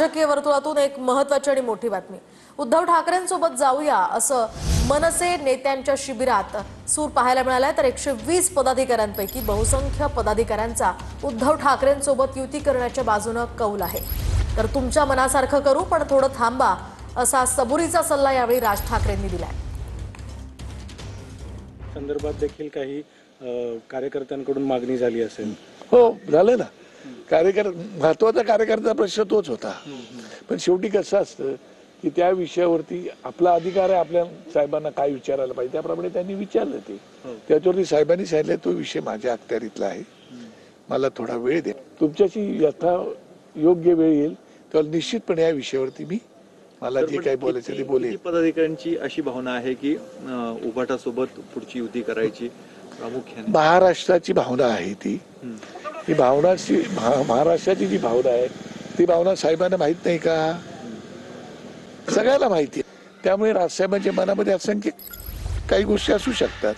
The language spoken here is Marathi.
राजकीय वर्तुळातून एक महत्त्वाची आणि मोठी बातमी। उद्धव ठाकरेंसोबत जाऊया असं मनसे नेत्यांच्या शिबिरात सूर पाहायला मिळालाय। तर 120 पदाधिकाऱ्यांपैकी बहुसंख्य पदाधिकाऱ्यांचा उद्धव ठाकरेंसोबत युती करण्याच्या बाजूने कौल आहे। तर तुमच्या मनासारखं करू पण थोडं थांबा असा सबुरीचा सल्ला यावेळी राज ठाकरेंनी दिलाय। संदर्भात देखील काही कार्यकर्त्यांकडून मागणी झाली असेल। हो झालं ना। महत्वाचा कार्यकर्त्याचा प्रश्न तोच होता। पण शेवटी कसं असतं की त्या विषयावरती आपला अधिकार आहे, आपल्या साहेबांना काय विचारायला पाहिजे त्याप्रमाणे त्यांनी विचारलं। ते त्याच्यावरती साहेबांनी सांगितलं तो विषय माझ्या अखत्यारीतला आहे, मला थोडा वेळ द्या, तुमच्याशी यथा योग्य वेळ येईल तेव्हा निश्चितपणे या विषयावरती मी मला जे काही बोलायचं ते बोलेल। पदाधिकाऱ्यांची अशी भावना आहे की उभाटासोबत पुढची युती करायची प्रामुख्याने महाराष्ट्राची भावना आहे ती भावनाची महाराष्ट्राची जी भावना आहे ती भावना साहेबांना माहित नाही का? सगळ्याला माहिती आहे। त्यामुळे राजसाहेबांच्या मनामध्ये असंख्य काही गोष्टी असू शकतात।